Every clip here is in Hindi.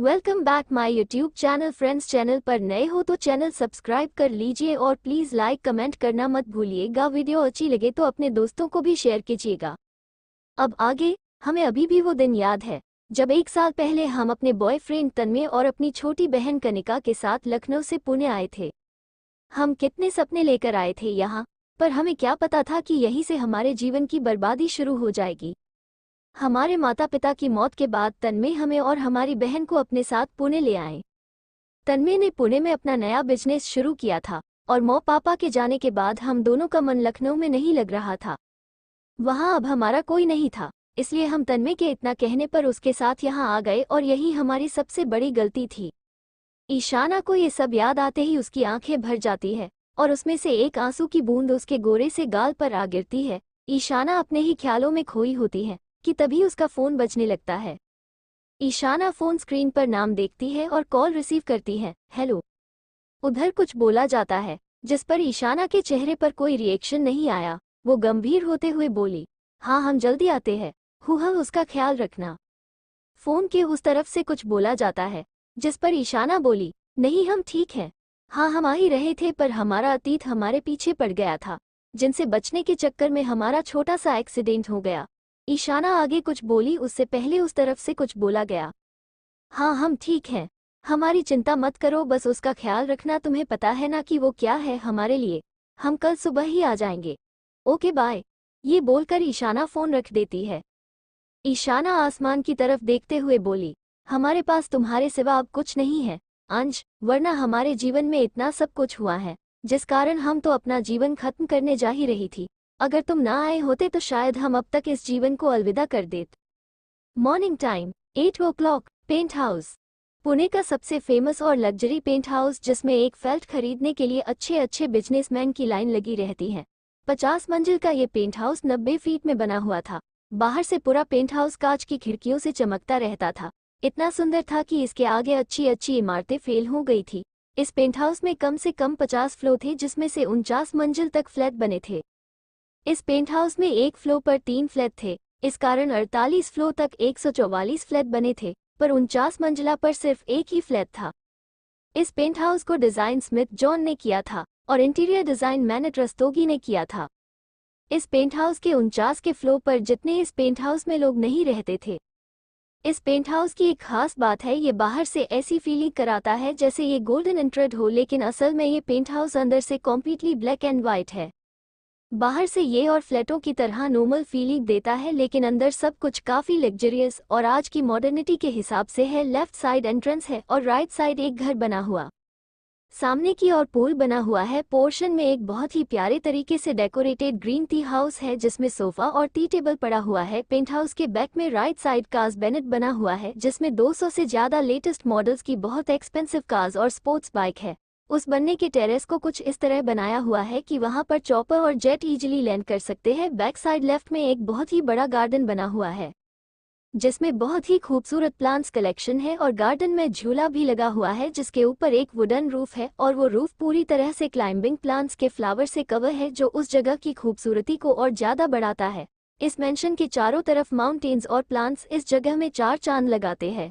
Welcome back my YouTube channel friends. Channel पर नए हो तो चैनल सब्सक्राइब कर लीजिए और प्लीज़ लाइक कमेंट करना मत भूलिएगा। वीडियो अच्छी लगे तो अपने दोस्तों को भी शेयर कीजिएगा। अब आगे हमें अभी भी वो दिन याद है जब 1 साल पहले हम अपने बॉयफ्रेंड तन्मय और अपनी छोटी बहन कनिका के साथ लखनऊ से पुणे आए थे। हम कितने सपने लेकर आए थे यहाँ, पर हमें क्या पता था कि यहीं से हमारे जीवन की बर्बादी शुरू हो जाएगी। हमारे माता पिता की मौत के बाद तन्मय हमें और हमारी बहन को अपने साथ पुणे ले आए। तन्मय ने पुणे में अपना नया बिजनेस शुरू किया था और मौ पापा के जाने के बाद हम दोनों का मन लखनऊ में नहीं लग रहा था। वहाँ अब हमारा कोई नहीं था, इसलिए हम तन्मय के इतना कहने पर उसके साथ यहाँ आ गए और यही हमारी सबसे बड़ी गलती थी। ईशाना को ये सब याद आते ही उसकी आंखें भर जाती है और उसमें से एक आंसू की बूंद उसके गोरे से गाल पर आ गिरती है। ईशाना अपने ही ख्यालों में खोई होती है कि तभी उसका फ़ोन बजने लगता है। ईशाना फ़ोन स्क्रीन पर नाम देखती है और कॉल रिसीव करती है। हेलो। उधर कुछ बोला जाता है जिस पर ईशाना के चेहरे पर कोई रिएक्शन नहीं आया। वो गंभीर होते हुए बोली, हाँ हम जल्दी आते हैं, हुआ उसका ख्याल रखना। फ़ोन के उस तरफ से कुछ बोला जाता है जिस पर ईशाना बोली, नहीं हम ठीक हैं। हाँ हम आ ही रहे थे पर हमारा अतीत हमारे पीछे पड़ गया था, जिनसे बचने के चक्कर में हमारा छोटा सा एक्सीडेंट हो गया। ईशाना आगे कुछ बोली उससे पहले उस तरफ से कुछ बोला गया। हाँ हम ठीक हैं, हमारी चिंता मत करो, बस उसका ख्याल रखना। तुम्हें पता है ना कि वो क्या है हमारे लिए। हम कल सुबह ही आ जाएंगे। Okay bye. ये बोलकर ईशाना फ़ोन रख देती है। ईशाना आसमान की तरफ देखते हुए बोली, हमारे पास तुम्हारे सिवा अब कुछ नहीं है अंश, वरना हमारे जीवन में इतना सब कुछ हुआ है जिस कारण हम तो अपना जीवन खत्म करने जा ही रही थी। अगर तुम ना आए होते तो शायद हम अब तक इस जीवन को अलविदा कर देते। Morning time 8 o'clock। Paint house Pune का सबसे फेमस और लग्जरी पेंट हाउस जिसमें एक फ्लैट खरीदने के लिए अच्छे अच्छे बिजनेसमैन की लाइन लगी रहती है। 50 मंजिल का ये पेंट हाउस 90 फीट में बना हुआ था। बाहर से पूरा पेंट हाउस कांच की खिड़कियों से चमकता रहता था। इतना सुंदर था कि इसके आगे अच्छी अच्छी इमारतें फेल हो गई थी। इस पेंट हाउस में कम से कम 50 फ्लोर थे जिसमें से 49 मंजिल तक फ्लैट बने थे। इस पेंट हाउस में एक फ्लोर पर 3 फ्लैट थे, इस कारण 48 फ्लोर तक 144 फ्लैट बने थे, पर 49 मंजिला पर सिर्फ एक ही फ्लैट था। इस पेंट हाउस को डिज़ाइन स्मिथ जॉन ने किया था और इंटीरियर डिज़ाइन मैनेट रस्तोगी ने किया था। इस पेंट हाउस के 49 के फ्लोर पर जितने इस पेंट हाउस में लोग नहीं रहते थे। इस पेंट हाउस की एक खास बात है, ये बाहर से ऐसी फीलिंग कराता है जैसे ये गोल्डन इंट्रेड हो, लेकिन असल में ये पेंट हाउस अंदर से कॉम्प्लीटली ब्लैक एंड वाइट है। बाहर से ये और फ्लैटों की तरह नॉर्मल फीलिंग देता है, लेकिन अंदर सब कुछ काफ़ी लग्जरियस और आज की मॉडर्निटी के हिसाब से है। लेफ्ट साइड एंट्रेंस है और राइट साइड एक घर बना हुआ। सामने की ओर पूल बना हुआ है। पोर्शन में एक बहुत ही प्यारे तरीके से डेकोरेटेड ग्रीन टी हाउस है जिसमें सोफा और टी टेबल पड़ा हुआ है। पेंट हाउस के बैक में राइट साइड कार्स बेनेट बना हुआ है जिसमें 200 से ज़्यादा लेटेस्ट मॉडल्स की बहुत एक्सपेंसिव कार्स और स्पोर्ट्स बाइक है। उस बनने के टेरेस को कुछ इस तरह बनाया हुआ है कि वहां पर चॉपर और जेट इजीली लैंड कर सकते हैं। बैक साइड लेफ्ट में एक बहुत ही बड़ा गार्डन बना हुआ है जिसमें बहुत ही खूबसूरत प्लांट्स कलेक्शन है और गार्डन में झूला भी लगा हुआ है जिसके ऊपर एक वुडन रूफ है और वो रूफ पूरी तरह से क्लाइंबिंग प्लांट्स के फ्लावर से कवर है जो उस जगह की खूबसूरती को और ज़्यादा बढ़ाता है। इस मेंशन के चारों तरफ माउंटेन्स और प्लांट्स इस जगह में 4 चांद लगाते हैं।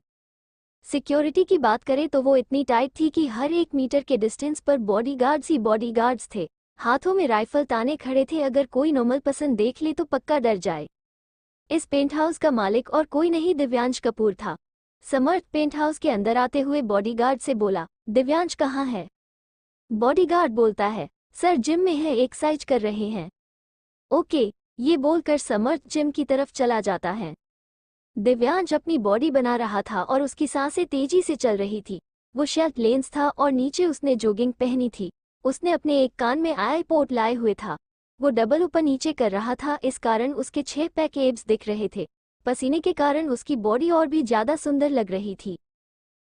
सिक्योरिटी की बात करें तो वो इतनी टाइट थी कि हर 1 मीटर के डिस्टेंस पर बॉडीगार्ड्स ही बॉडीगार्ड्स थे। हाथों में राइफल ताने खड़े थे, अगर कोई नॉर्मल पर्सन देख ले तो पक्का डर जाए। इस पेंट हाउस का मालिक और कोई नहीं दिव्यांश कपूर था। समर्थ पेंट हाउस के अंदर आते हुए बॉडीगार्ड से बोला, दिव्यांश कहाँ है? बॉडीगार्ड बोलता है, सर जिम में है, एक्सरसाइज कर रहे हैं। ओके, ये बोलकर समर्थ जिम की तरफ चला जाता है। दिव्यांश अपनी बॉडी बना रहा था और उसकी सांसें तेजी से चल रही थी। वो शर्ट लेंस था और नीचे उसने जॉगिंग पहनी थी। उसने अपने एक कान में आईपॉड लाए हुए था। वो डबल ऊपर नीचे कर रहा था, इस कारण उसके 6 पैक एब्स दिख रहे थे। पसीने के कारण उसकी बॉडी और भी ज़्यादा सुंदर लग रही थी।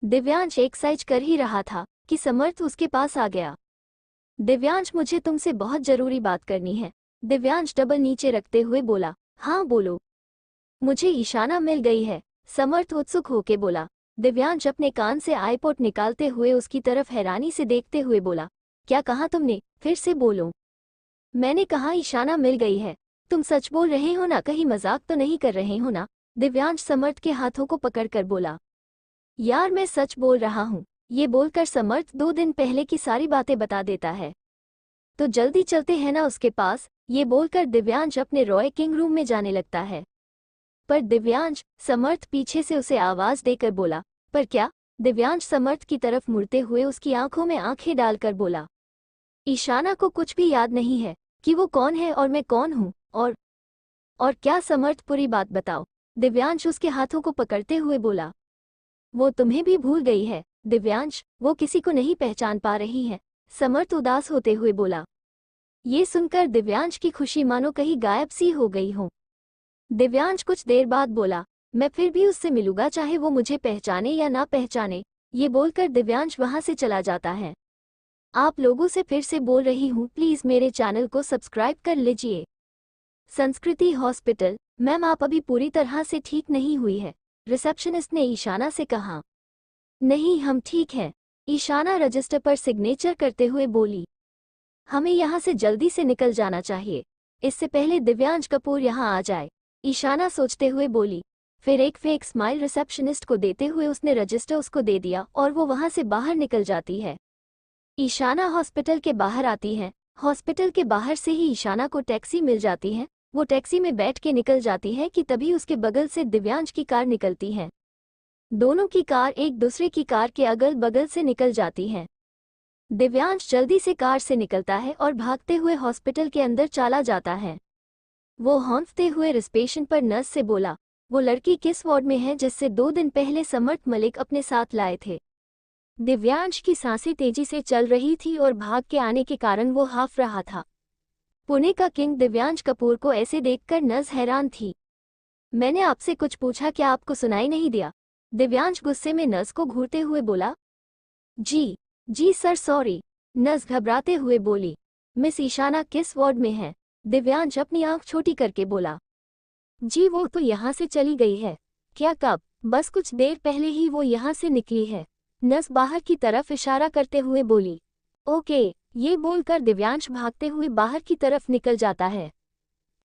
दिव्यांश एक्सरसाइज कर ही रहा था कि समर्थ उसके पास आ गया। दिव्यांश मुझे तुमसे बहुत ज़रूरी बात करनी है। दिव्यांश डबल नीचे रखते हुए बोला, हाँ बोलो। मुझे ईशाना मिल गई है, समर्थ उत्सुक होके बोला। दिव्यांश अपने कान से आईपॉड निकालते हुए उसकी तरफ हैरानी से देखते हुए बोला, क्या कहा तुमने? फिर से बोलो। मैंने कहा ईशाना मिल गई है। तुम सच बोल रहे हो ना, कहीं मजाक तो नहीं कर रहे हो ना? दिव्यांश समर्थ के हाथों को पकड़कर बोला। यार मैं सच बोल रहा हूँ, ये बोलकर समर्थ 2 दिन पहले की सारी बातें बता देता है। तो जल्दी चलते हैं ना उसके पास, ये बोलकर दिव्यांश अपने रॉय किंग रूम में जाने लगता है। पर दिव्यांश, समर्थ पीछे से उसे आवाज देकर बोला। पर क्या? दिव्यांश समर्थ की तरफ मुड़ते हुए उसकी आंखों में आंखें डालकर बोला। ईशाना को कुछ भी याद नहीं है कि वो कौन है और मैं कौन हूँ। और क्या? समर्थ पूरी बात बताओ, दिव्यांश उसके हाथों को पकड़ते हुए बोला। वो तुम्हें भी भूल गई है दिव्यांश, वो किसी को नहीं पहचान पा रही है, समर्थ उदास होते हुए बोला। ये सुनकर दिव्यांश की खुशी मानो कहीं गायब सी हो गई हो। दिव्यांश कुछ देर बाद बोला, मैं फिर भी उससे मिलूंगा चाहे वो मुझे पहचाने या ना पहचाने। ये बोलकर दिव्यांश वहां से चला जाता है। आप लोगों से फिर से बोल रही हूँ, प्लीज मेरे चैनल को सब्सक्राइब कर लीजिए। संस्कृति हॉस्पिटल, मैम आप अभी पूरी तरह से ठीक नहीं हुई है, रिसेप्शनिस्ट ने ईशाना से कहा। नहीं हम ठीक हैं, ईशाना रजिस्टर पर सिग्नेचर करते हुए बोली। हमें यहाँ से जल्दी से निकल जाना चाहिए, इससे पहले दिव्यांश कपूर यहाँ आ जाए, ईशाना सोचते हुए बोली। फिर एक फेक स्माइल रिसेप्शनिस्ट को देते हुए उसने रजिस्टर उसको दे दिया और वो वहाँ से बाहर निकल जाती है। ईशाना हॉस्पिटल के बाहर आती है। हॉस्पिटल के बाहर से ही ईशाना को टैक्सी मिल जाती है। वो टैक्सी में बैठ के निकल जाती है कि तभी उसके बगल से दिव्यांश की कार निकलती है। दोनों की कार एक दूसरे की कार के अगल बगल से निकल जाती हैं। दिव्यांश जल्दी से कार से निकलता है और भागते हुए हॉस्पिटल के अंदर चला जाता है। वो हौंफते हुए रिसेप्शन पर नर्स से बोला, वो लड़की किस वार्ड में है जिससे 2 दिन पहले समर्थ मलिक अपने साथ लाए थे। दिव्यांश की सांसें तेजी से चल रही थी और भाग के आने के कारण वो हाफ रहा था। पुणे का किंग दिव्यांश कपूर को ऐसे देखकर नर्स हैरान थी। मैंने आपसे कुछ पूछा, क्या आपको सुनाई नहीं दिया? दिव्यांश गुस्से में नर्स को घूरते हुए बोला। जी सर सॉरी, नर्स घबराते हुए बोली। मिस ईशाना किस वार्ड में है? दिव्यांश अपनी आंख छोटी करके बोला। जी वो तो यहाँ से चली गई है। क्या कब? बस कुछ देर पहले ही वो यहाँ से निकली है, नर्स बाहर की तरफ इशारा करते हुए बोली। ओके, ये बोलकर दिव्यांश भागते हुए बाहर की तरफ निकल जाता है।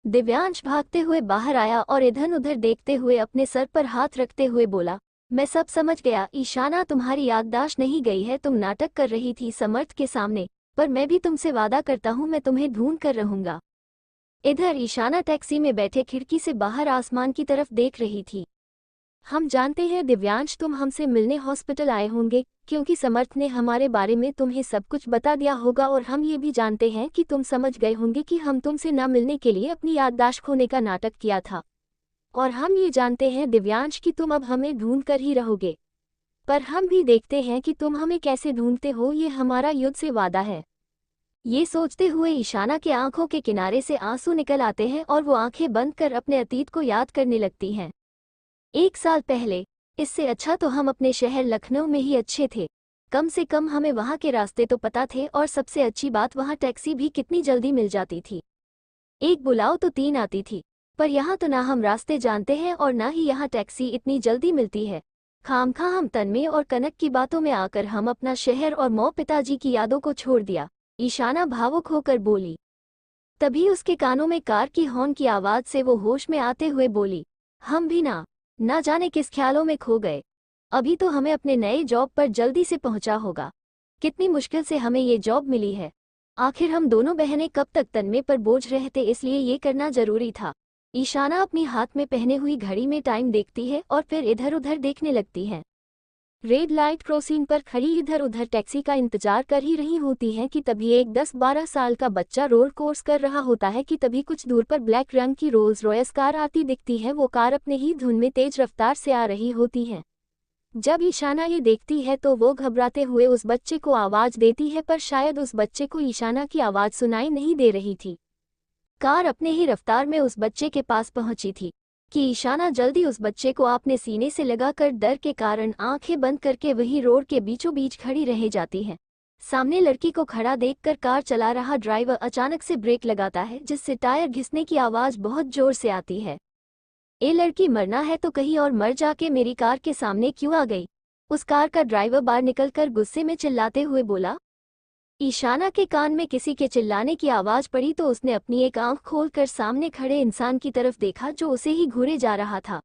दिव्यांश भागते हुए बाहर आया और इधर उधर देखते हुए अपने सर पर हाथ रखते हुए बोला, मैं सब समझ गया ईशाना, तुम्हारी याददाश्त नहीं गई है, तुम नाटक कर रही थी समर्थ के सामने, पर मैं भी तुमसे वादा करता हूँ मैं तुम्हें ढूंढ कर रहूंगा। इधर ईशाना टैक्सी में बैठे खिड़की से बाहर आसमान की तरफ देख रही थी। हम जानते हैं दिव्यांश, तुम हमसे मिलने हॉस्पिटल आए होंगे क्योंकि समर्थ ने हमारे बारे में तुम्हें सब कुछ बता दिया होगा, और हम ये भी जानते हैं कि तुम समझ गए होंगे कि हम तुमसे न मिलने के लिए अपनी याददाश्त खोने का नाटक किया था। और हम ये जानते हैं दिव्यांश कि तुम अब हमें ढूंढ कर ही रहोगे, पर हम भी देखते हैं कि तुम हमें कैसे ढूंढते हो, ये हमारा युद्ध से वादा है। ये सोचते हुए ईशाना के आंखों के किनारे से आंसू निकल आते हैं और वो आंखें बंद कर अपने अतीत को याद करने लगती हैं। 1 साल पहले, इससे अच्छा तो हम अपने शहर लखनऊ में ही अच्छे थे, कम से कम हमें वहाँ के रास्ते तो पता थे, और सबसे अच्छी बात वहाँ टैक्सी भी कितनी जल्दी मिल जाती थी। एक बुलाओ तो 3 आती थी, पर यहाँ तो ना हम रास्ते जानते हैं और ना ही यहाँ टैक्सी इतनी जल्दी मिलती है। खामखा हम तन्मय और कनक की बातों में आकर हम अपना शहर और मौ पिताजी की यादों को छोड़ दिया, ईशाना भावुक होकर बोली। तभी उसके कानों में कार की हॉर्न की आवाज से वो होश में आते हुए बोली, हम भी ना जाने किस ख्यालों में खो गए। अभी तो हमें अपने नए जॉब पर जल्दी से पहुंचा होगा। कितनी मुश्किल से हमें ये जॉब मिली है। आखिर हम दोनों बहनें कब तक तन्मय पर बोझ रहते, इसलिए ये करना जरूरी था। ईशाना अपनी हाथ में पहने हुई घड़ी में टाइम देखती है और फिर इधर उधर देखने लगती है। रेड लाइट क्रॉसिंग पर खड़ी इधर उधर टैक्सी का इंतजार कर ही रही होती है कि तभी एक 10-12 साल का बच्चा रोड क्रॉस कर रहा होता है कि तभी कुछ दूर पर ब्लैक रंग की रोल्स रॉयस कार आती दिखती है। वो कार अपने ही धुन में तेज रफ्तार से आ रही होती है। जब ईशाना ये देखती है तो वो घबराते हुए उस बच्चे को आवाज देती है, पर शायद उस बच्चे को ईशाना की आवाज सुनाई नहीं दे रही थी। कार अपने ही रफ्तार में उस बच्चे के पास पहुंची थी कि ईशाना जल्दी उस बच्चे को अपने सीने से लगाकर डर के कारण आंखें बंद करके वही रोड के बीचों बीच खड़ी रह जाती है। सामने लड़की को खड़ा देखकर कार चला रहा ड्राइवर अचानक से ब्रेक लगाता है, जिससे टायर घिसने की आवाज बहुत जोर से आती है। ए लड़की, मरना है तो कहीं और मर जाके मेरी कार के सामने क्यों आ गई? उस कार का ड्राइवर बाहर निकलकर गुस्से में चिल्लाते हुए बोला। ईशाना के कान में किसी के चिल्लाने की आवाज पड़ी तो उसने अपनी एक आंख खोलकर सामने खड़े इंसान की तरफ देखा जो उसे ही घूरे जा रहा था।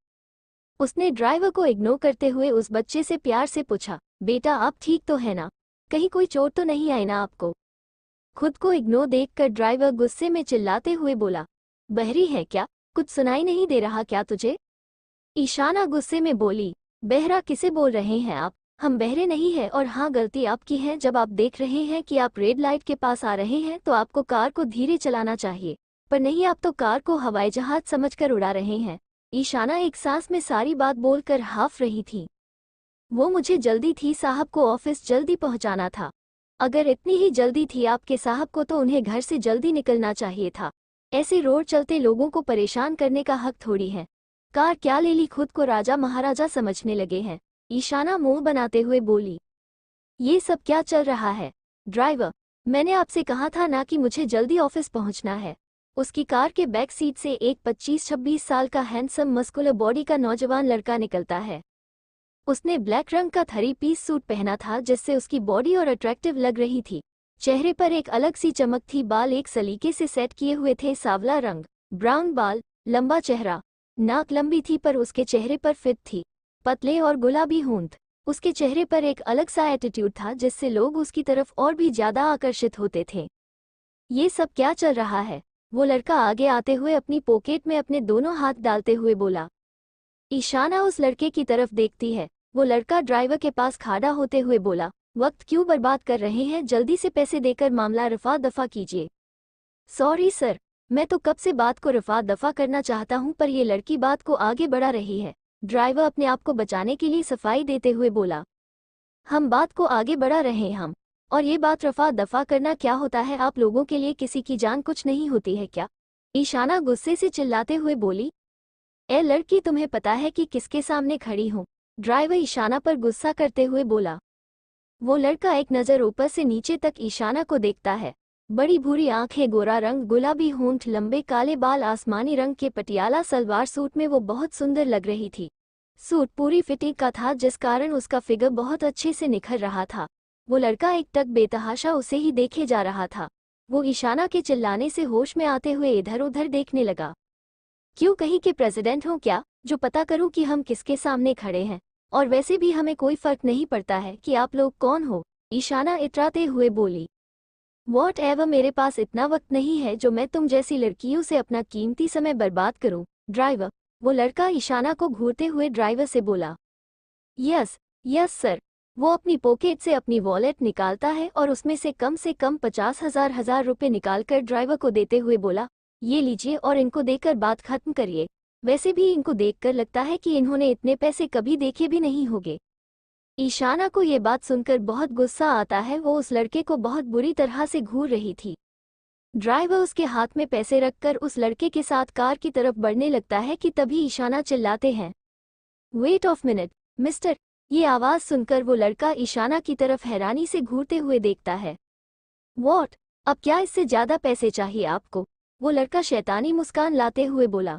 उसने ड्राइवर को इग्नोर करते हुए उस बच्चे से प्यार से पूछा, बेटा आप ठीक तो है ना? कहीं कोई चोट तो नहीं आई ना आपको? खुद को इग्नोर देखकर ड्राइवर गुस्से में चिल्लाते हुए बोला, बहरी है क्या? कुछ सुनाई नहीं दे रहा क्या तुझे? ईशाना गुस्से में बोली, बहरा किसे बोल रहे हैं आप? हम बहरे नहीं हैं और हाँ गलती आपकी है। जब आप देख रहे हैं कि आप रेड लाइट के पास आ रहे हैं तो आपको कार को धीरे चलाना चाहिए, पर नहीं आप तो कार को हवाई जहाज समझकर उड़ा रहे हैं। ईशाना एक सांस में सारी बात बोलकर हाफ रही थी। वो मुझे जल्दी थी, साहब को ऑफिस जल्दी पहुंचाना था। अगर इतनी ही जल्दी थी आपके साहब को तो उन्हें घर से जल्दी निकलना चाहिए था। ऐसे रोड चलते लोगों को परेशान करने का हक थोड़ी है। कार क्या ले ली, खुद को राजा महाराजा समझने लगे हैं। ईशाना मुंह बनाते हुए बोली, ये सब क्या चल रहा है? ड्राइवर, मैंने आपसे कहा था ना कि मुझे जल्दी ऑफिस पहुंचना है। उसकी कार के बैक सीट से एक 25-26 साल का हैंडसम मस्कुलर बॉडी का नौजवान लड़का निकलता है। उसने ब्लैक रंग का 3 पीस सूट पहना था जिससे उसकी बॉडी और अट्रैक्टिव लग रही थी। चेहरे पर एक अलग सी चमक थी, बाल एक सलीके से सेट किए हुए थे, सांवला रंग, ब्राउन बाल, लंबा चेहरा, नाक लंबी थी पर उसके चेहरे पर फिट थी, पतले और गुलाबी होंठ। उसके चेहरे पर एक अलग सा एटीट्यूड था जिससे लोग उसकी तरफ और भी ज्यादा आकर्षित होते थे। ये सब क्या चल रहा है? वो लड़का आगे आते हुए अपनी पॉकेट में अपने दोनों हाथ डालते हुए बोला। ईशाना उस लड़के की तरफ देखती है। वो लड़का ड्राइवर के पास खड़ा होते हुए बोला, वक्त क्यों बर्बाद कर रहे हैं? जल्दी से पैसे देकर मामला रफा दफा कीजिए। सॉरी सर, मैं तो कब से बात को रफा दफा करना चाहता हूं पर ये लड़की बात को आगे बढ़ा रही है। ड्राइवर अपने आप को बचाने के लिए सफाई देते हुए बोला, हम बात को आगे बढ़ा रहे हैं और ये बात रफा दफा करना क्या होता है? आप लोगों के लिए किसी की जान कुछ नहीं होती है क्या? ईशाना गुस्से से चिल्लाते हुए बोली, ए लड़की, तुम्हें पता है कि किसके सामने खड़ी हूँ? ड्राइवर ईशाना पर गुस्सा करते हुए बोला। वो लड़का एक नज़र ऊपर से नीचे तक ईशाना को देखता है। बड़ी भूरी आंखें, गोरा रंग, गुलाबी होंठ, लंबे काले बाल, आसमानी रंग के पटियाला सलवार सूट में वो बहुत सुंदर लग रही थी। सूट पूरी फिटिंग का था जिस कारण उसका फिगर बहुत अच्छे से निखर रहा था। वो लड़का एक टक बेतहाशा उसे ही देखे जा रहा था। वो ईशाना के चिल्लाने से होश में आते हुए इधर उधर देखने लगा। क्यों, कहीं के प्रेसिडेंट हो क्या जो पता करूं कि हम किसके सामने खड़े हैं? और वैसे भी हमें कोई फर्क नहीं पड़ता है कि आप लोग कौन हो। ईशाना इतराते हुए बोली, वॉट एवर, मेरे पास इतना वक्त नहीं है जो मैं तुम जैसी लड़कियों से अपना कीमती समय बर्बाद करूं। ड्राइवर, वो लड़का ईशाना को घूरते हुए ड्राइवर से बोला। Yes yes sir. वो अपनी पॉकेट से अपनी वॉलेट निकालता है और उसमें से कम 50,000 रुपए निकालकर ड्राइवर को देते हुए बोला, ये लीजिए और इनको देकर बात खत्म करिए। वैसे भी इनको देखकर लगता है कि इन्होंने इतने पैसे कभी देखे भी नहीं होंगे। ईशाना को ये बात सुनकर बहुत गुस्सा आता है। वो उस लड़के को बहुत बुरी तरह से घूर रही थी। ड्राइवर उसके हाथ में पैसे रखकर उस लड़के के साथ कार की तरफ बढ़ने लगता है कि तभी ईशाना चिल्लाते हैं, वेट ऑफ मिनट मिस्टर। ये आवाज़ सुनकर वो लड़का ईशाना की तरफ हैरानी से घूरते हुए देखता है। वॉट, अब क्या इससे ज़्यादा पैसे चाहिए आपको? वो लड़का शैतानी मुस्कान लाते हुए बोला।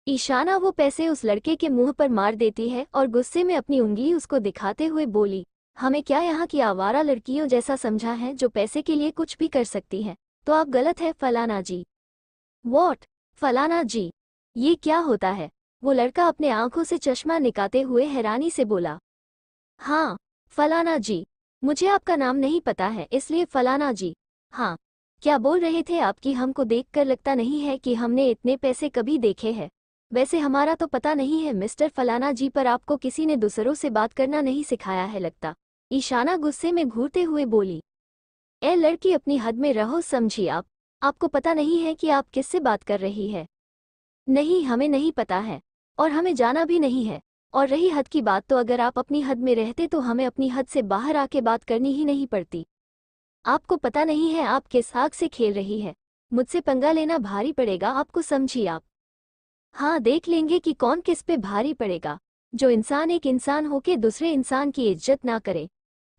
ईशाना वो पैसे उस लड़के के मुंह पर मार देती है और गुस्से में अपनी उंगली उसको दिखाते हुए बोली, हमें क्या यहाँ की आवारा लड़कियों जैसा समझा है जो पैसे के लिए कुछ भी कर सकती हैं? तो आप गलत है फलाना जी। वॉट, फलाना जी, ये क्या होता है? वो लड़का अपने आंखों से चश्मा निकालते हुए हैरानी से बोला। हाँ फलाना जी, मुझे आपका नाम नहीं पता है इसलिए फलाना जी। हाँ, क्या बोल रहे थे आपकी? हमको देखकर लगता नहीं है कि हमने इतने पैसे कभी देखे हैं। वैसे हमारा तो पता नहीं है मिस्टर फलाना जी, पर आपको किसी ने दूसरों से बात करना नहीं सिखाया है लगता। ईशाना गुस्से में घूरते हुए बोली। ए लड़की, अपनी हद में रहो, समझी आप? आपको पता नहीं है कि आप किससे बात कर रही है? नहीं, हमें नहीं पता है और हमें जाना भी नहीं है। और रही हद की बात, तो अगर आप अपनी हद में रहते तो हमें अपनी हद से बाहर आके बात करनी ही नहीं पड़ती। आपको पता नहीं है आप किस आग से खेल रही है। मुझसे पंगा लेना भारी पड़ेगा आपको, समझी आप? हाँ, देख लेंगे कि कौन किस पे भारी पड़ेगा। जो इंसान एक इंसान होके दूसरे इंसान की इज्जत ना करे,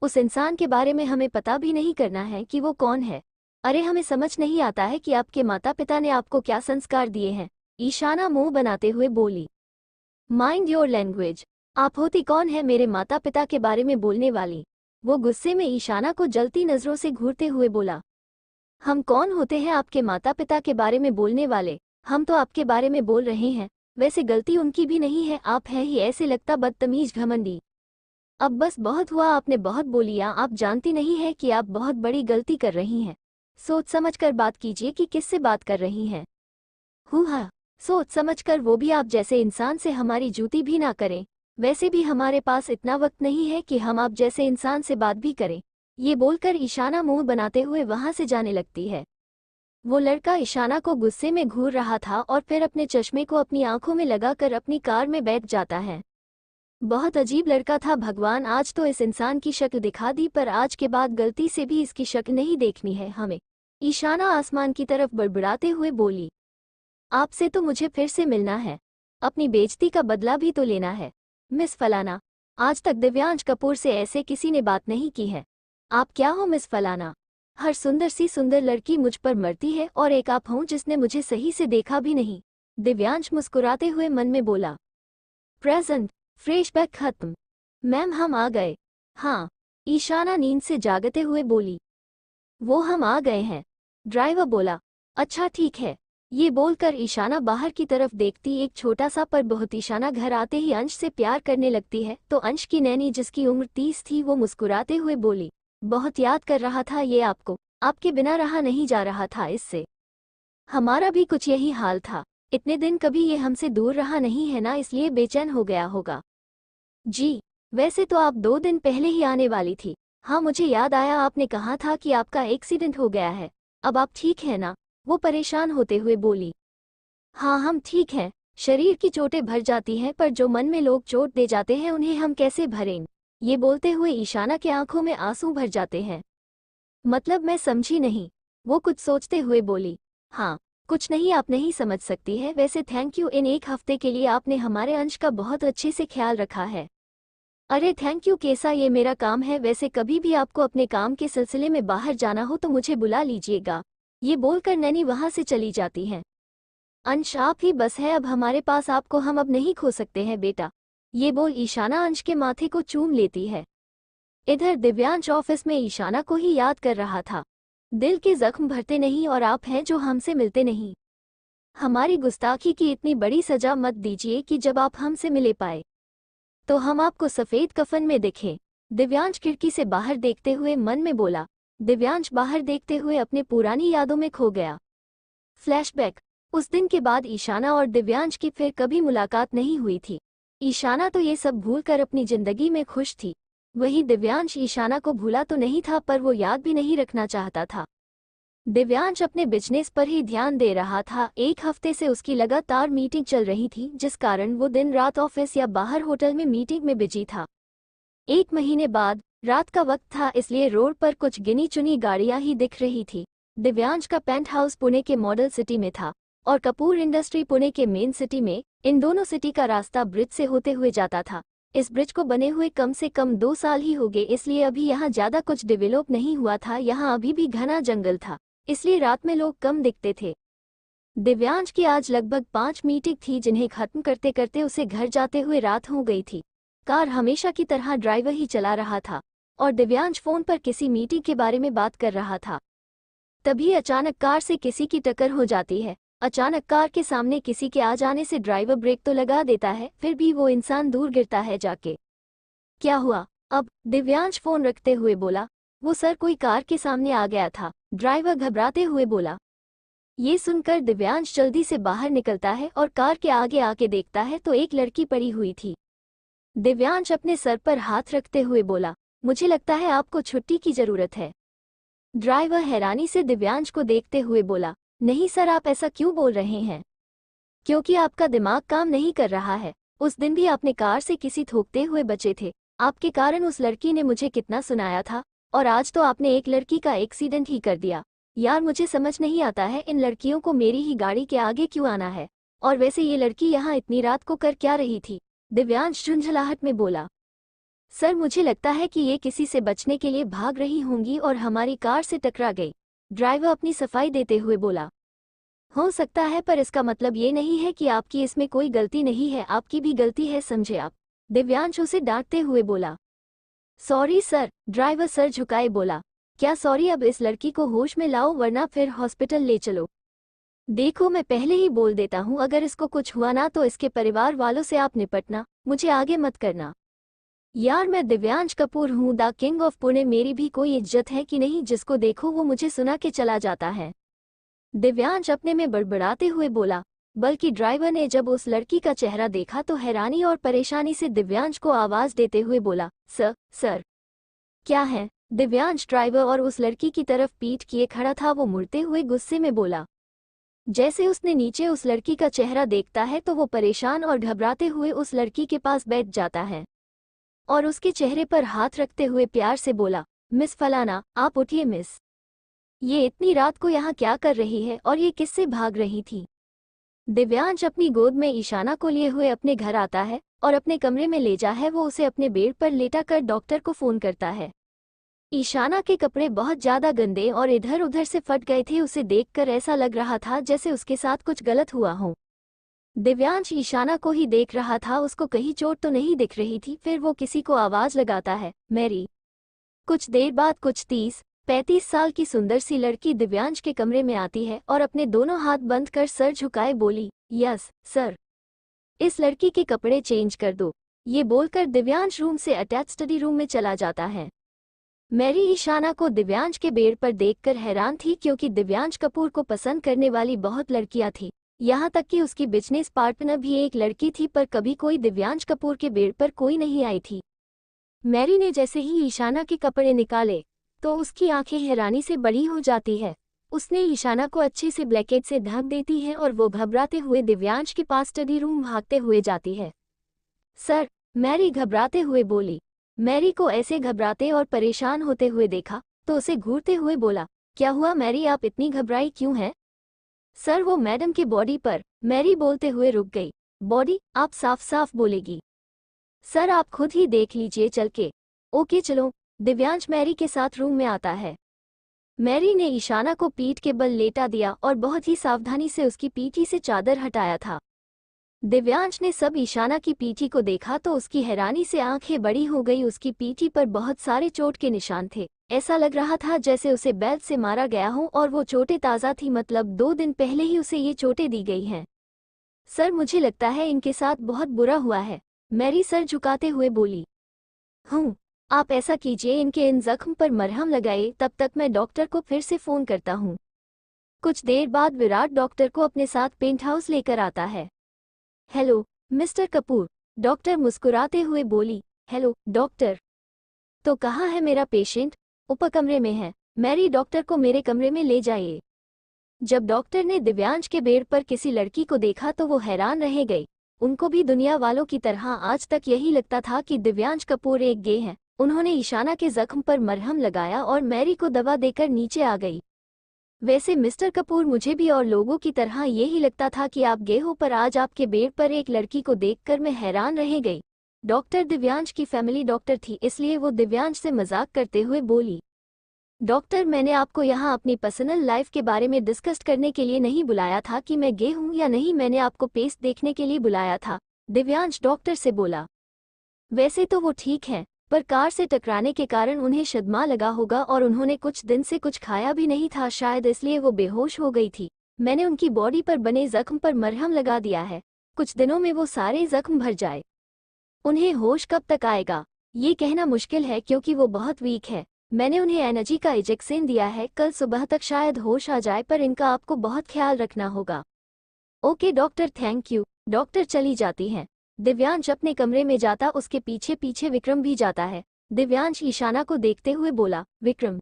उस इंसान के बारे में हमें पता भी नहीं करना है कि वो कौन है। अरे हमें समझ नहीं आता है कि आपके माता पिता ने आपको क्या संस्कार दिए हैं। ईशाना मुंह बनाते हुए बोली। Mind your language. आप होती कौन है मेरे माता पिता के बारे में बोलने वाली? वो गुस्से में ईशाना को जलती नजरों से घूरते हुए बोला। हम कौन होते हैं आपके माता पिता के बारे में बोलने वाले? हम तो आपके बारे में बोल रहे हैं। वैसे गलती उनकी भी नहीं है, आप हैं ही ऐसे लगता बदतमीज घमंडी। अब बस बहुत हुआ, आपने बहुत बोलिया, आप जानती नहीं है कि आप बहुत बड़ी गलती कर रही हैं। सोच समझ कर बात कीजिए कि किससे बात कर रही हैं। हाँ, सोच समझ कर, वो भी आप जैसे इंसान से हमारी जूती भी ना करें। वैसे भी हमारे पास इतना वक्त नहीं है कि हम आप जैसे इंसान से बात भी करें। ये बोलकर ईशाना मुंह बनाते हुए वहां से जाने लगती है। वो लड़का ईशाना को गुस्से में घूर रहा था और फिर अपने चश्मे को अपनी आंखों में लगाकर अपनी कार में बैठ जाता है। बहुत अजीब लड़का था भगवान, आज तो इस इंसान की शक्ल दिखा दी, पर आज के बाद गलती से भी इसकी शक्ल नहीं देखनी है हमें। ईशाना आसमान की तरफ बड़बड़ाते हुए बोली, आपसे तो मुझे फिर से मिलना है, अपनी बेइज्जती का बदला भी तो लेना है। मिस फलाना, आज तक दिव्यांश कपूर से ऐसे किसी ने बात नहीं की है। आप क्या हो मिस फलाना? हर सुंदर सी सुंदर लड़की मुझ पर मरती है और एक आप हों जिसने मुझे सही से देखा भी नहीं। दिव्यांश मुस्कुराते हुए मन में बोला। प्रेजेंट फ्लैशबैक खत्म। मैम हम आ गए। हाँ, ईशाना नींद से जागते हुए बोली। वो हम आ गए हैं, ड्राइवर बोला। अच्छा ठीक है। ये बोलकर ईशाना बाहर की तरफ देखती एक छोटा सा पर बहुत ईशाना घर आते ही अंश से प्यार करने लगती है तो अंश की नैनी जिसकी उम्र 30 थी वो मुस्कुराते हुए बोली, बहुत याद कर रहा था ये आपको, आपके बिना रहा नहीं जा रहा था इससे। हमारा भी कुछ यही हाल था, इतने दिन कभी ये हमसे दूर रहा नहीं है ना, इसलिए बेचैन हो गया होगा। जी, वैसे तो आप 2 दिन पहले ही आने वाली थी। हाँ मुझे याद आया, आपने कहा था कि आपका एक्सीडेंट हो गया है। अब आप ठीक है ना? वो परेशान होते हुए बोली। हाँ हम ठीक हैं, शरीर की चोटें भर जाती हैं पर जो मन में लोग चोट दे जाते हैं उन्हें हम कैसे भरें। ये बोलते हुए ईशाना के आंखों में आंसू भर जाते हैं। मतलब मैं समझी नहीं। वो कुछ सोचते हुए बोली। हाँ, कुछ नहीं, आप नहीं समझ सकती है। वैसे थैंक यू, इन 1 हफ्ते के लिए आपने हमारे अंश का बहुत अच्छे से ख्याल रखा है। अरे थैंक यू कैसा, ये मेरा काम है। वैसे कभी भी आपको अपने काम के सिलसिले में बाहर जाना हो तो मुझे बुला लीजिएगा। ये बोलकर नैनी वहां से चली जाती हैं। अंश आप ही बस है अब हमारे पास, आपको हम अब नहीं खो सकते हैं बेटा। ये बोल ईशाना अंश के माथे को चूम लेती है। इधर दिव्यांश ऑफिस में ईशाना को ही याद कर रहा था। दिल के जख्म भरते नहीं और आप हैं जो हमसे मिलते नहीं। हमारी गुस्ताखी की इतनी बड़ी सजा मत दीजिए कि जब आप हमसे मिले पाए तो हम आपको सफेद कफन में दिखें। दिव्यांश खिड़की से बाहर देखते हुए मन में बोला। दिव्यांश बाहर देखते हुए अपने पुरानी यादों में खो गया। फ्लैशबैक। उस दिन के बाद ईशाना और दिव्यांश की फिर कभी मुलाकात नहीं हुई थी। ईशाना तो ये सब भूलकर अपनी जिंदगी में खुश थी। वहीं दिव्यांश ईशाना को भूला तो नहीं था पर वो याद भी नहीं रखना चाहता था। दिव्यांश अपने बिजनेस पर ही ध्यान दे रहा था। 1 हफ्ते से उसकी लगातार मीटिंग चल रही थी जिस कारण वो दिन रात ऑफिस या बाहर होटल में मीटिंग में बिजी था। 1 महीने बाद रात का वक्त था इसलिए रोड पर कुछ गिनी चुनी गाड़ियां ही दिख रही थी। दिव्यांश का पेंट हाउस पुणे के मॉडल सिटी में था और कपूर इंडस्ट्री पुणे के मेन सिटी में। इन दोनों सिटी का रास्ता ब्रिज से होते हुए जाता था। इस ब्रिज को बने हुए कम से कम 2 साल ही हो गए इसलिए अभी यहाँ ज्यादा कुछ डेवलप नहीं हुआ था। यहाँ अभी भी घना जंगल था इसलिए रात में लोग कम दिखते थे। दिव्यांश की आज लगभग 5 मीटिंग थी जिन्हें खत्म करते करते उसे घर जाते हुए रात हो गई थी। कार हमेशा की तरह ड्राइवर ही चला रहा था और दिव्यांश फोन पर किसी मीटिंग के बारे में बात कर रहा था। तभी अचानक कार से किसी की टक्कर हो जाती है। अचानक कार के सामने किसी के आ जाने से ड्राइवर ब्रेक तो लगा देता है फिर भी वो इंसान दूर गिरता है जाके। क्या हुआ अब? दिव्यांश फोन रखते हुए बोला। वो सर कोई कार के सामने आ गया था, ड्राइवर घबराते हुए बोला। ये सुनकर दिव्यांश जल्दी से बाहर निकलता है और कार के आगे आके देखता है तो एक लड़की पड़ी हुई थी। दिव्यांश अपने सर पर हाथ रखते हुए बोला, मुझे लगता है आपको छुट्टी की जरूरत है। ड्राइवर हैरानी से दिव्यांश को देखते हुए बोला, नहीं सर आप ऐसा क्यों बोल रहे हैं? क्योंकि आपका दिमाग काम नहीं कर रहा है। उस दिन भी आपने कार से किसी ठोकते हुए बचे थे। आपके कारण उस लड़की ने मुझे कितना सुनाया था और आज तो आपने एक लड़की का एक्सीडेंट ही कर दिया। यार मुझे समझ नहीं आता है इन लड़कियों को मेरी ही गाड़ी के आगे क्यों आना है। और वैसे ये लड़की यहाँ इतनी रात को कर क्या रही थी? दिव्यांश झुंझलाहट में बोला। सर मुझे लगता है कि ये किसी से बचने के लिए भाग रही होंगी और हमारी कार से टकरा गई। ड्राइवर अपनी सफाई देते हुए बोला। हो सकता है पर इसका मतलब ये नहीं है कि आपकी इसमें कोई गलती नहीं है, आपकी भी गलती है समझे आप। दिव्यांश उसे डांटते हुए बोला। सॉरी सर, ड्राइवर सर झुकाए बोला। क्या सॉरी? अब इस लड़की को होश में लाओ वरना फिर हॉस्पिटल ले चलो। देखो मैं पहले ही बोल देता हूँ, अगर इसको कुछ हुआ ना तो इसके परिवार वालों से आप निपटना, मुझे आगे मत करना। यार मैं दिव्यांश कपूर हूँ, द किंग ऑफ पुणे, मेरी भी कोई इज्जत है कि नहीं? जिसको देखो वो मुझे सुना के चला जाता है। दिव्यांश अपने में बड़बड़ाते हुए बोला। बल्कि ड्राइवर ने जब उस लड़की का चेहरा देखा तो हैरानी और परेशानी से दिव्यांश को आवाज देते हुए बोला, सर क्या है? दिव्यांश ड्राइवर और उस लड़की की तरफ पीठ किए खड़ा था। वो मुड़ते हुए गुस्से में बोला। जैसे उसने नीचे उस लड़की का चेहरा देखता है तो वो परेशान और घबराते हुए उस लड़की के पास बैठ जाता है और उसके चेहरे पर हाथ रखते हुए प्यार से बोला, मिस फलाना, आप उठिए मिस। ये इतनी रात को यहाँ क्या कर रही है और ये किससे भाग रही थी? दिव्यांश अपनी गोद में ईशाना को लिए हुए अपने घर आता है और अपने कमरे में ले जा है वो उसे अपने बेड पर लेटा कर डॉक्टर को फोन करता है। ईशाना के कपड़े बहुत ज्यादा गंदे और इधर उधर से फट गए थे। उसे देखकर ऐसा लग रहा था जैसे उसके साथ कुछ गलत हुआ हो। दिव्यांश ईशाना को ही देख रहा था, उसको कहीं चोट तो नहीं दिख रही थी। फिर वो किसी को आवाज लगाता है, मैरी। कुछ देर बाद कुछ 30-35 साल की सुंदर सी लड़की दिव्यांश के कमरे में आती है और अपने दोनों हाथ बंद कर सर झुकाए बोली, यस सर, इस लड़की के कपड़े चेंज कर दो। ये बोलकर दिव्यांश रूम से अटैच स्टडी रूम में चला जाता है। मैरी ईशाना को दिव्यांश के बेड पर देखकर हैरान थी, क्योंकि दिव्यांश कपूर को पसंद करने वाली बहुत लड़कियां थी। यहाँ तक कि उसकी बिजनेस पार्टनर भी एक लड़की थी, पर कभी कोई दिव्यांश कपूर के बेड पर कोई नहीं आई थी। मैरी ने जैसे ही ईशाना के कपड़े निकाले तो उसकी आंखें हैरानी से बड़ी हो जाती है। उसने ईशाना को अच्छे से ब्लैंकेट से ढक देती है और वो घबराते हुए दिव्यांश के पास स्टडी रूम भागते हुए जाती है। सर, मैरी घबराते हुए बोली। मैरी को ऐसे घबराते और परेशान होते हुए देखा तो उसे घूरते हुए बोला, क्या हुआ मैरी, आप इतनी घबराई क्यों हैं? सर, वो मैडम के बॉडी पर। मैरी बोलते हुए रुक गई। बॉडी? आप साफ साफ बोलेगी। सर, आप खुद ही देख लीजिए चल के। ओके चलो। दिव्यांश मैरी के साथ रूम में आता है। मैरी ने ईशाना को पीठ के बल लेटा दिया और बहुत ही सावधानी से उसकी पीठी से चादर हटाया था। दिव्यांश ने सब ईशाना की पीठी को देखा तो उसकी हैरानी से आंखें बड़ी हो गई। उसकी पीठी पर बहुत सारे चोट के निशान थे। ऐसा लग रहा था जैसे उसे बेल्ट से मारा गया हो और वो चोटें ताज़ा थी, मतलब 2 दिन पहले ही उसे ये चोटें दी गई हैं। सर, मुझे लगता है इनके साथ बहुत बुरा हुआ है, मैरी सर झुकाते हुए बोली। आप ऐसा कीजिए, इनके इन जख्म पर मरहम लगाइए, तब तक मैं डॉक्टर को फिर से फ़ोन करता हूँ। कुछ देर बाद विराट डॉक्टर को अपने साथ पेंट हाउस लेकर आता है। हेलो मिस्टर कपूर, डॉक्टर मुस्कुराते हुए बोली। हेलो डॉक्टर, तो कहाँ है मेरा पेशेंट? ऊपर कमरे में है। मैरी, डॉक्टर को मेरे कमरे में ले जाइए। जब डॉक्टर ने दिव्यांश के बेड पर किसी लड़की को देखा तो वो हैरान रह गई। उनको भी दुनिया वालों की तरह आज तक यही लगता था कि दिव्यांश कपूर एक गे हैं। उन्होंने ईशाना के जख्म पर मरहम लगाया और मैरी को दवा देकर नीचे आ गई। वैसे मिस्टर कपूर, मुझे भी और लोगों की तरह यही लगता था कि आप गे हो, पर आज आपके बेड पर एक लड़की को देखकर मैं हैरान रह गई। डॉक्टर दिव्यांश की फैमिली डॉक्टर थी, इसलिए वो दिव्यांश से मजाक करते हुए बोली। डॉक्टर, मैंने आपको यहाँ अपनी पर्सनल लाइफ के बारे में डिस्कस करने के लिए नहीं बुलाया था कि मैं गे हूँ या नहीं, मैंने आपको पेस्ट देखने के लिए बुलाया था, दिव्यांश डॉक्टर से बोला। वैसे तो वो ठीक है, पर कार से टकराने के कारण उन्हें सदमा लगा होगा और उन्होंने कुछ दिन से कुछ खाया भी नहीं था, शायद इसलिए वो बेहोश हो गई थी। मैंने उनकी बॉडी पर बने जख्म पर मरहम लगा दिया है, कुछ दिनों में वो सारे जख्म भर जाए। उन्हें होश कब तक आएगा ये कहना मुश्किल है, क्योंकि वो बहुत वीक है। मैंने उन्हें एनर्जी का इंजेक्शन दिया है, कल सुबह तक शायद होश आ जाए, पर इनका आपको बहुत ख्याल रखना होगा। Okay doctor, thank you. Doctor चली जाती हैं। दिव्यांश अपने कमरे में जाता, उसके पीछे पीछे विक्रम भी जाता है। दिव्यांश ईशाना को देखते हुए बोला, विक्रम।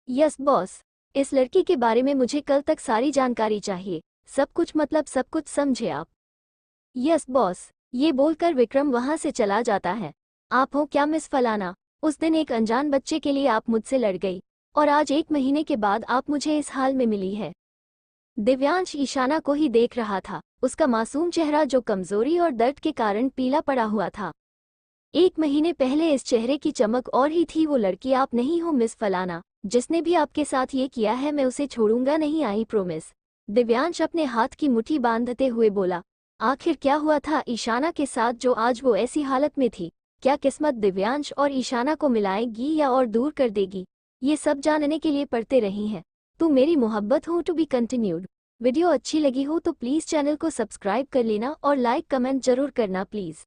यस बॉस, इस लड़की के बारे में मुझे कल तक सारी जानकारी चाहिए, सब कुछ, मतलब सब कुछ, समझे आप? Yes boss. ये बोलकर विक्रम वहां से चला जाता है। आप हो क्या मिस फलाना? उस दिन एक अनजान बच्चे के लिए आप मुझसे लड़ गई और आज 1 महीने के बाद आप मुझे इस हाल में मिली है। दिव्यांश ईशाना को ही देख रहा था, उसका मासूम चेहरा जो कमजोरी और दर्द के कारण पीला पड़ा हुआ था। 1 महीने पहले इस चेहरे की चमक और ही थी। वो लड़की आप नहीं हो मिस फलाना, जिसने भी आपके साथ ये किया है मैं उसे छोड़ूंगा नहीं, आई प्रोमिस। दिव्यांश अपने हाथ की मुट्ठी बांधते हुए बोला। आखिर क्या हुआ था ईशाना के साथ जो आज वो ऐसी हालत में थी? क्या किस्मत दिव्यांश और ईशाना को मिलाएगी या और दूर कर देगी? ये सब जानने के लिए पढ़ते रही हैं। तू मेरी मोहब्बत हो टू बी कंटिन्यूड। वीडियो अच्छी लगी हो तो प्लीज़ चैनल को सब्सक्राइब कर लेना और लाइक कमेंट जरूर करना प्लीज़।